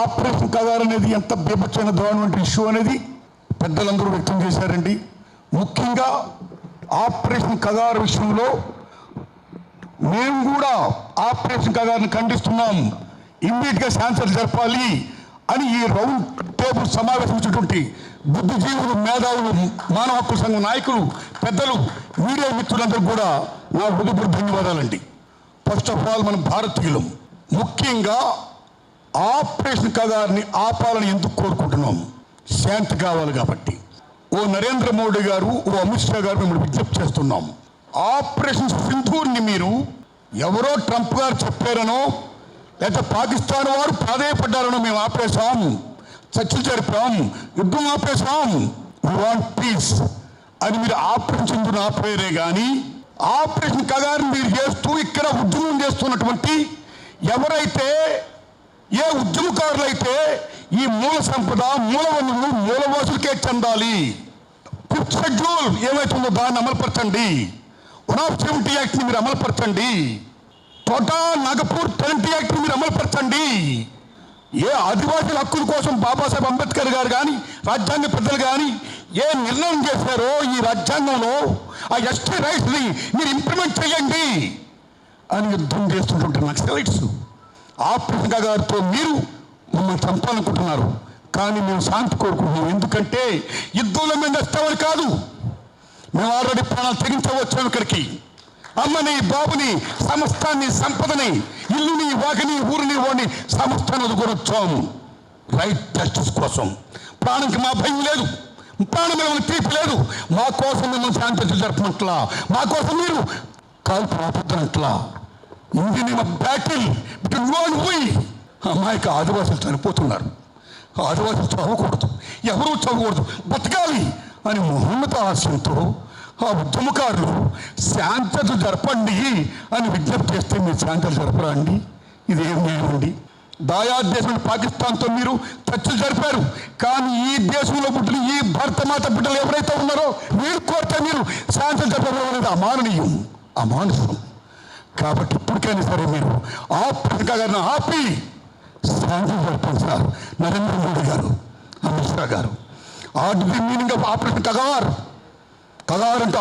Operation Kagar అనేది ఎంత బీభత్సమైన దారుణమైన ఇష్యూ అనేది పెద్దలందరూ వ్యక్తం చేశారండి. ముఖ్యంగా ఆపరేషన్ కగార్ విషయంలో మేము కూడా ఆపరేషన్ కగార్ని ఖండిస్తున్నాం. ఇమ్మీడియట్గా శాంక్షన్ జరపాలి అని ఈ రౌండ్ టేబుల్ సమావేశించినటువంటి బుద్ధిజీవులు, మేధావులు, మానవ హక్కుల సంఘం నాయకులు, పెద్దలు, మీడియా మిత్రులందరూ కూడా నా హృదయపూర్వక ధన్యవాదాలండి. ఫస్ట్ ఆఫ్ ఆల్ మనం భారతీయులం. ముఖ్యంగా ఆపరేషన్ కగార్ని ఆపాలని ఎందుకు కోరుకుంటున్నాం? శాంతి కావాలి కాబట్టి. ఓ నరేంద్ర మోడీ గారు, ఓ అమిత్ షా గారు మిమ్మల్ని విజ్ఞప్తి చేస్తున్నాం. ఆపరేషన్ సింధూర్ని మీరు ఎవరో ట్రంప్ గారు చెప్పారనో లేదా పాకిస్తాన్ వారు ప్రాధాయపడ్డారనో మేము ఆపేశాం, చర్చలు జరిపాం, యుద్ధం ఆపేశాం, వి వాంట్ పీస్ అని మీరు ఆపరేషన్ సింధూర్ని ఆపేరే కానీ ఆపరేషన్ కగార్ని మీరు చేస్తూ ఇక్కడ ఉద్యమం చేస్తున్నటువంటి ఎవరైతే, ఏ ఉద్యమకారులైతే ఈ మూల సంపద, మూల వనరులు మూలవాసులకే చెందాలి. 5th షెడ్యూల్ ఏమైతుందో దాన్ని అమలుపరచండి. 170 యాక్ట్ని మీరు అమలుపరచండి. టోటా నాగపూర్ 20 యాక్ట్ని మీరు అమలుపరచండి. ఏ ఆదివాసీల హక్కుల కోసం బాబాసాహెబ్ అంబేద్కర్ గారు కానీ, రాజ్యాంగ పెద్దలు కానీ ఏ నిర్ణయం చేశారో ఈ రాజ్యాంగంలో ఆ ఎస్టీ రైట్స్ని మీరు ఇంప్లిమెంట్ చేయండి అని యుద్ధం చేస్తుంటే నక్సలైట్స్ ఆపరేషన్ కగార్తో మీరు మమ్మల్ని చంపాలనుకుంటున్నారు. కానీ మేము శాంతి కోరుకుంటున్నాం. ఎందుకంటే యుద్ధంలో మేము వస్తామని కాదు, మేము ఆల్రెడీ ప్రాణాలు తెగించవచ్చాము. ఇక్కడికి అమ్మని, బాబుని, సమస్తాన్ని, సంపదని, ఇల్లుని, వాకిని, ఊరిని, వాడిని సమస్తాన్ని వదుకొనొచ్చాము రైట్ జస్టిస్ కోసం. ప్రాణంకి మా భయం లేదు, ప్రాణం మిమ్మల్ని తీపి లేదు. మా కోసం మిమ్మల్ని శాంతి జరపమంటలా, మా కోసం మీరు కాల్పు ఆపొద్దనట్లా. Indian battle between you and we. అమాయక ఆదివాసులు చనిపోతున్నారు. ఆదివాసులు చదవకూడదు, ఎవరూ చదవకూడదు, బతకాలి అని మహోన్నత ఆశయంతో ఆ ఉద్యమకారులు శాంతలు జరపండి అని విజ్ఞప్తి చేస్తే మీరు శాంతలు జరపరా అండి? ఇదేం న్యాయమండి? దాయాద్ దేశం పాకిస్తాన్తో మీరు చర్చలు జరిపారు. కానీ ఈ దేశంలో పుట్టిన ఈ భారతమాత బిడ్డలు ఎవరైతే ఉన్నారో మీరు కోరితే మీరు శాంతలు జరపడం అనేది అమాననీయం, అమానుషం. కాబట్టి ఇప్పటికైనా సరే మీరు ఆపరేషన్ కగార్ని ఆపి శాంతి జరపండి సార్. నరేంద్ర మోడీ గారు, అమిత్ షా గారు. What the meaning of operation Kagar? Kagar అంటే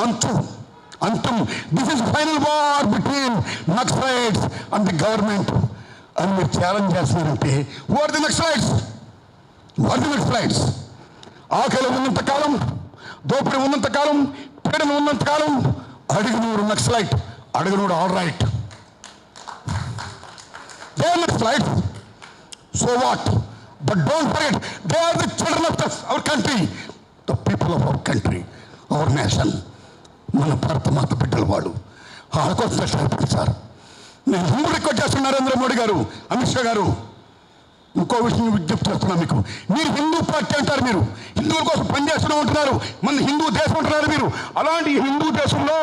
అంతం. This is final war between Naxalites and the government అని మీరు ఛాలెంజ్ చేస్తున్నారంటే వాట్ ది నక్సలైట్స్? ఆకలి ఉన్నంతకాలం, దోపిడీ ఉన్నంతకాలం, పీడన ఉన్నంతకాలం అడిగినోడు నక్సలైట్, అడిగినోడు all right. They are Naxalites. So what? But don't forget, they are the children of our country, the people of our country, our nation. మన భారతమాత బిడ్డల వాడు. వాళ్ళ కోసం కష్టపడి సార్. నేను హిందూ రిక్వెస్ట్ చేస్తున్నా నరేంద్ర మోడీ గారు, అమిత్ షా గారు. ఇంకో విషయం విజ్ఞప్తి చేస్తున్నా మీకు. మీరు హిందూ పార్టీ అంటారు, మీరు హిందువుల కోసం పనిచేస్తూనే ఉంటున్నారు, మన హిందూ దేశం ఉంటున్నారు మీరు. అలాంటి హిందూ దేశంలో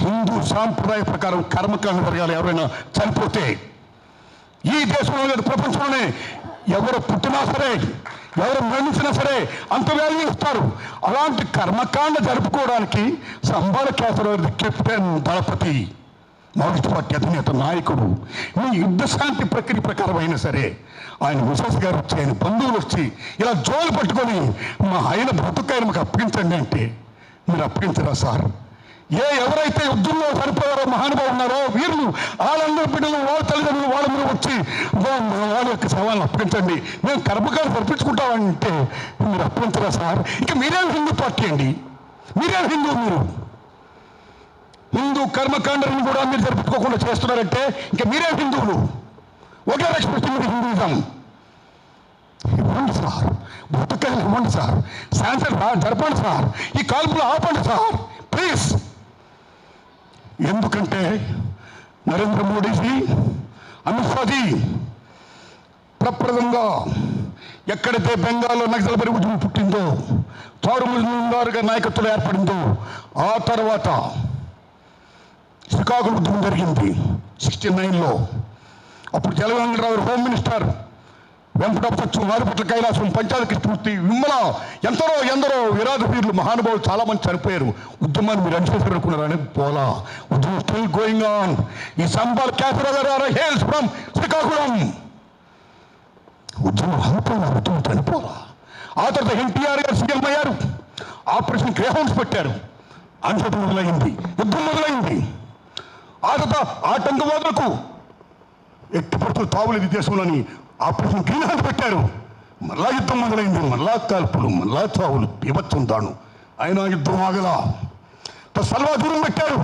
హిందూ సాంప్రదాయ ప్రకారం కర్మకాండ జరగాలి. ఎవరైనా చనిపోతే ఈ దేశంలో ప్రపంచంలోనే ఎవరు పుట్టినా సరే, ఎవరు మరణించినా సరే అంత వాల్యూ ఇస్తారు. అలాంటి కర్మకాండ జరుపుకోవడానికి సంబాల కేసరవారి కెప్టెన్ దళపతి, మావోయిస్ట్ పార్టీ అధినేత నాయకుడు, మీ యుద్ధ శాంతి ప్రక్రియ ప్రకారం అయినా సరే ఆయన విశ్వాస గారు వచ్చి, ఆయన బంధువులు వచ్చి ఇలా జోలు పట్టుకొని మా ఆయన బ్రతుకైన మాకు అప్పగించండి అంటే మీరు అప్పగించరా సార్? ఎవరైతే యుద్ధంలో చనిపోయారో మహానుభావులు ఉన్నారో వీరులు, వాళ్ళందరూ బిడ్డలు, వాళ్ళ తల్లిదండ్రులు వాళ్ళ మీద వచ్చి వాళ్ళ యొక్క శవాలను అప్పగించండి, మేము కర్మకాలు జరిపించుకుంటామంటే మీరు అప్పగించరా సార్? ఇక మీరేం హిందూ పార్టీ అండి? మీరేం హిందూ? మీరు హిందూ కర్మకాండలను కూడా మీరు జరిపించుకోకుండా చేస్తున్నారంటే ఇక మీరేం హిందువులు? ఒకే రెస్పెక్ట్ మీరు హిందూయిజం. ఇవ్వండి సార్, బ్రతకాయలు ఇవ్వండి సార్, శాంక్షన్ జరపండి సార్, ఈ కాల్పులు ఆపండి సార్ ప్లీజ్. ఎందుకంటే నరేంద్ర మోడీజీ, అమిత్ షాజీ ప్రప్రదంగా ఎక్కడైతే బెంగాల్లో నక్సల్బరీ ఉద్యమం పుట్టిందో, తారుముజుందారుగా నాయకత్వం ఏర్పడిందో, ఆ తర్వాత శ్రీకాకుళ ఉద్యమం జరిగింది 69లో. అప్పుడు జలగంగారావు హోమ్ మినిస్టర్, వెంకటప్పచ్చు, వారిపట్ల కైలాసం, పంచాయతీ కృష్ణమూర్తి, విమల, ఎందరో విరాధ వీరులు, మహానుభావులు చాలామంది చనిపోయారు. ఉద్యమాన్ని మీరు అనుసరిస్తున్నారని పోలా. ఉద్యమం స్టిల్ గోయింగ్ ఆన్. ఈ సంబాల్ కేసరగారు హేల్స్ ఫ్రమ్ శ్రీకాకుళం. ఉద్యమం ఆగిపోలా, ఉద్యమం చనిపోలా. ఆ తర్వాత ఎన్టీఆర్ గారు సీఎం అయ్యారు, ఆపరేషన్ గ్రేహౌండ్స్ పెట్టారు, అంశం మొదలైంది, యుద్ధం మొదలైంది. ఆ తర్వాత ఆటంకవాదులకు ఎట్టి పడుతున్న తావులేదు దేశంలోని ఆపరేషన్ గ్రీన్ హౌండ్ పెట్టారు, మళ్ళా యుద్ధం మొదలైంది, మళ్ళా కాల్పులు, మళ్ళా తావులు, బీభత్సం దాను. అయినా యుద్ధం ఆగలా. సల్వా జూడం పెట్టారు.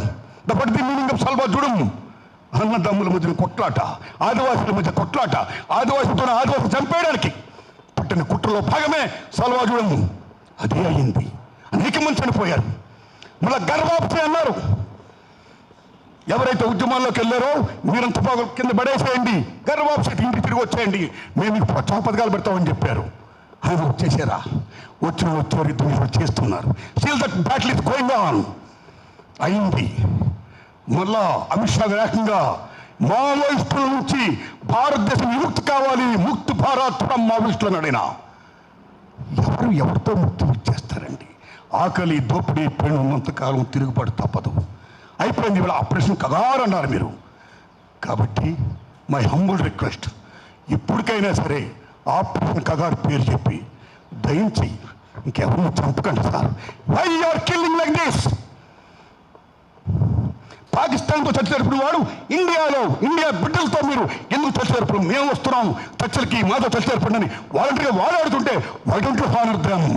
The what the meaning of సల్వా జూడం? అన్నదమ్ముల మధ్య కొట్లాట, ఆదివాసుల మధ్య కొట్లాట, ఆదివాసులతో ఆదివాసులు చంపేయడానికి పట్టిన కుట్రలో భాగమే సల్వా జూడం. అదే అయింది, అనేక మంది చనిపోయారు. మళ్ళా గర్వాప్తి అన్నారు. ఎవరైతే ఉద్యమాల్లోకి వెళ్ళారో మీరంత బాగా కింద పడేసేయండి, గర్వాప్సి ఇంటికి తిరిగి వచ్చేయండి, మేము మీకు ప్రోత్సాహ పథకాలు పెడతామని చెప్పారు. ఆయన వచ్చేసారా? వచ్చారు, యుద్ధం చేస్తున్నారు. Still that battle is going on. అయింది. మళ్ళా అమిత్ షా ఏకంగా మావోయిస్టుల నుంచి భారతదేశం విముక్తి కావాలి, ముక్తి భారత్ మావోయిస్టులను అడిగినా ఎవరితో ముక్తి ఇచ్చేస్తారండి? ఆకలి, దోపిడీ ఉన్నంతకాలం తిరుగుబాటు తప్పదు. అయిపోయింది. ఇవాళ ఆపరేషన్ కగారు అన్నారు మీరు. కాబట్టి మై హంబుల్ రిక్వెస్ట్, ఇప్పటికైనా సరే ఆపరేషన్ కగారు పేరు చెప్పి దయించి ఇంకెవరిని చంపకండి sir. Why are killing like this? పాకిస్తాన్తో చర్చ జరిపిన వాడు ఇండియా బిడ్డలతో మీరు ఎందుకు చర్చ జరపడం? మేము వస్తున్నాం చర్చలకి, మాతో చర్చ జరపండి వాలంటీర్గా వాడాడుతుంటే why don't you honour them?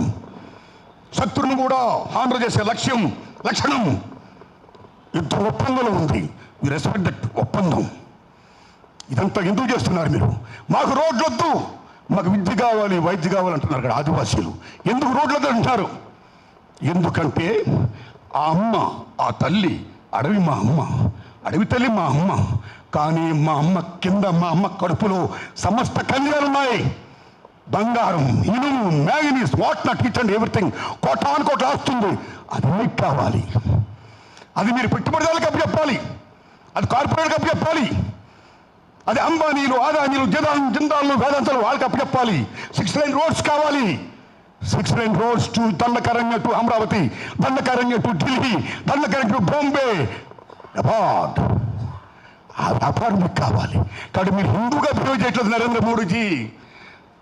శత్రువును కూడా హానర్ చేసే లక్షణం యుద్ధ ఒప్పందంలో ఉంది. యు రెస్పెక్ట్ దట్ ఒప్పందం. ఇదంతా ఎందుకు చేస్తున్నారు మీరు? మాకు రోడ్లు వద్దు, మాకు విద్య కావాలి, వైద్య కావాలంటున్నారు కదా ఆదివాసీలు. ఎందుకు రోడ్లు వద్దు అంటున్నారు? ఎందుకంటే ఆ అమ్మ, ఆ తల్లి అడవి మా అమ్మ, అడవి తల్లి మా అమ్మ. కానీ మా అమ్మ కింద, మా అమ్మ కడుపులో సమస్త కన్యాలు ఉన్నాయి. బంగారం, ఇనుము, manganese, what not, each and everything, కోటాను కోట వస్తుంది. అది మీకు కావాలి. అది మీరు పెట్టుబడిదారులకు అప్పచెప్పాలి, అది కార్పొరేట్కి అప్పచెప్పాలి, అది అంబానీలు, ఆదానీలు, జిందాలు, వేదాంతాలు వాళ్ళకి అప్పచెప్పాలి. 6 లైన్ రోడ్స్ కావాలి. 6 line roads to Dandakaranya to Amaravati, Dandakaranya to Delhi, Dandakaranya to Bombay. Abort ఆ వ్యాపారం మీకు కావాలి. కాబట్టి మీరు హిందూగా బిహేవ్ చేయట్లేదు Narendra Modiji.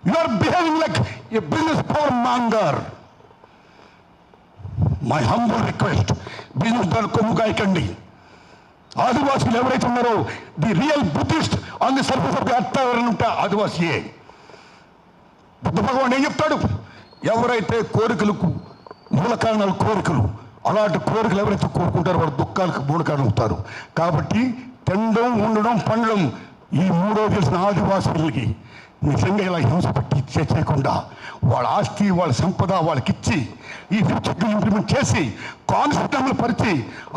You are behaving like A business power monger. My humble request, business దాని కొమ్ము కాయకండి. ఆదివాసీలు ఎవరైతే ఉన్నారో the real Buddhist on the surface of the earth ఎవరైనా ఉంటే ఆదివాసీయే. బుద్ధ భగవాన్ ఏం చెప్తాడు? ఎవరైతే కోరికలకు మూల కారణాలు కోరికలు, అలాంటి కోరికలు ఎవరైతే కోరుకుంటారో వాడు దుఃఖాలకు మూల కారణం అవుతారు. కాబట్టి తినడం, ఉండడం, పండడం ఈ మూడో తెలిసిన ఆదివాసులకి నిజంగా ఇలా హింస పెట్టి చేయకుండా వాళ్ళ ఆస్తి, వాళ్ళ సంపద వాళ్ళకిచ్చి ఈ ఫ్యూచర్ ఇంప్లిమెంట్ చేసి కాన్సెప్ట్ అమలు పరిచి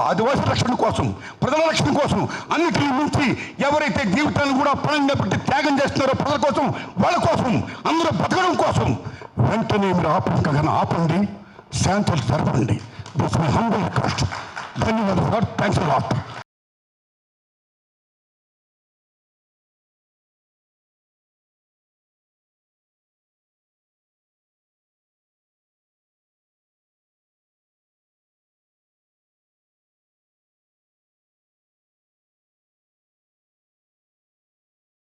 ఆదివాసీ రక్షణ కోసం, ప్రజల రక్షణ కోసం అన్నిటిని మించి ఎవరైతే జీవితాన్ని కూడా పణంగా పెట్టి త్యాగం చేస్తున్నారో ప్రజల కోసం, వాళ్ళ కోసం, అందరూ బతకడం కోసం వెంటనే మీరు ఆపండి, శాంతులు జరపండి. This my humble request. ధన్యవాదాలు సార్. Thanks a lot.